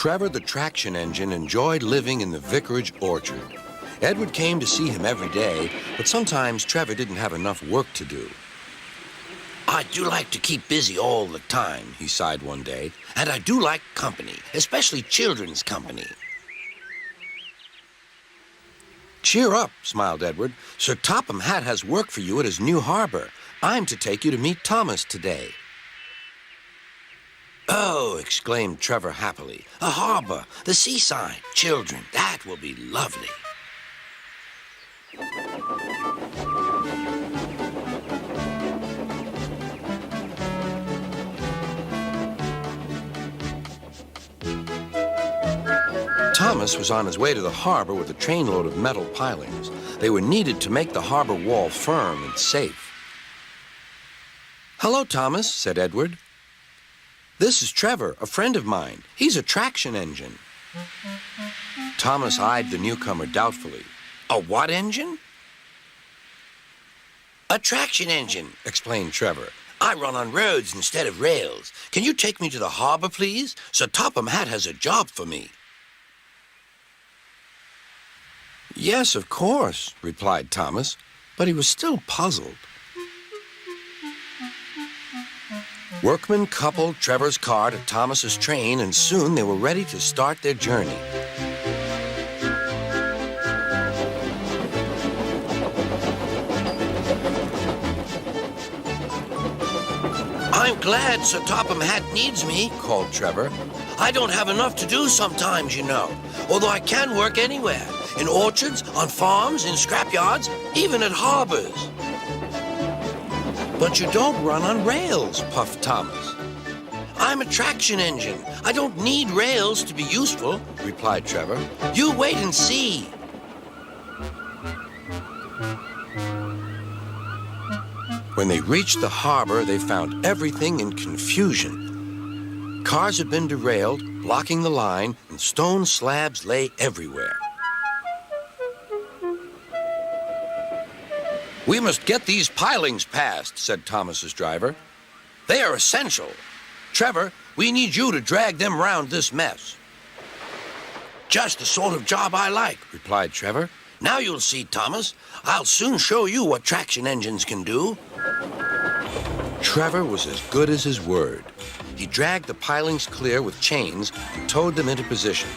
Trevor the traction engine enjoyed living in the vicarage orchard. Edward came to see him every day, but sometimes Trevor didn't have enough work to do. I do like to keep busy all the time, he sighed one day. and I do like company, especially children's company. Cheer up, smiled Edward. Sir Topham Hatt has work for you at his new harbor. I'm to take you to meet Thomas today. Oh, exclaimed Trevor happily. A harbor, the seaside, children, that will be lovely. Thomas was on his way to the harbor with a trainload of metal pilings. They were needed to make the harbor wall firm and safe. Hello, Thomas, said Edward. This is Trevor, a friend of mine. He's a traction engine. Thomas eyed the newcomer doubtfully. A what engine? A traction engine, explained Trevor. I run on roads instead of rails. Can you take me to the harbor, please? Sir Topham Hatt has a job for me. Yes, of course, replied Thomas, but he was still puzzled. Workmen coupled Trevor's car to Thomas's train, and soon they were ready to start their journey. I'm glad Sir Topham Hatt needs me, called Trevor. I don't have enough to do sometimes, you know, although I can work anywhere, in orchards, on farms, in scrapyards, even at harbors. But you don't run on rails, puffed Thomas. I'm a traction engine. I don't need rails to be useful, replied Trevor. You wait and see. When they reached the harbor, they found everything in confusion. Cars had been derailed, blocking the line, and stone slabs lay everywhere. We must get these pilings past, said Thomas's driver. They are essential. Trevor, we need you to drag them round this mess. Just the sort of job I like, replied Trevor. Now you'll see, Thomas. I'll soon show you what traction engines can do. Trevor was as good as his word. He dragged the pilings clear with chains and towed them into position.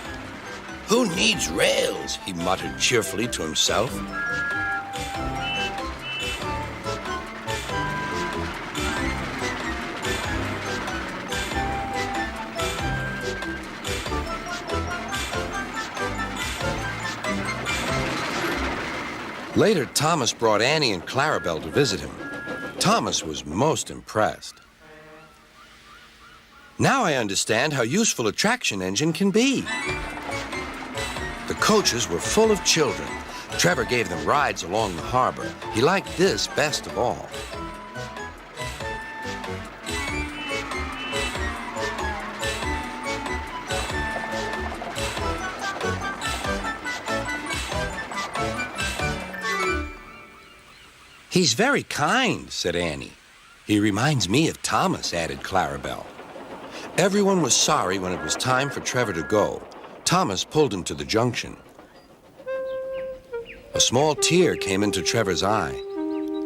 Who needs rails? He muttered cheerfully to himself. Later, Thomas brought Annie and Clarabelle to visit him. Thomas was most impressed. Now I understand how useful a traction engine can be. The coaches were full of children. Trevor gave them rides along the harbor. He liked this best of all. He's very kind, said Annie. He reminds me of Thomas, added Clarabelle. Everyone was sorry when it was time for Trevor to go. Thomas pulled him to the junction. A small tear came into Trevor's eye.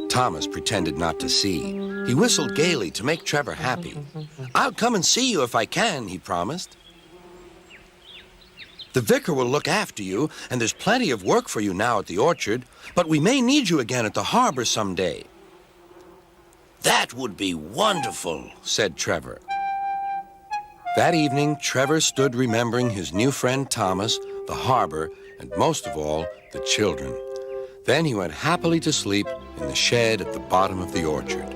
Thomas pretended not to see. He whistled gaily to make Trevor happy. I'll come and see you if I can, he promised. The vicar will look after you, and there's plenty of work for you now at the orchard, but we may need you again at the harbor someday. That would be wonderful, said Trevor. That evening, Trevor stood remembering his new friend Thomas, the harbor, and most of all, the children. Then he went happily to sleep in the shed at the bottom of the orchard.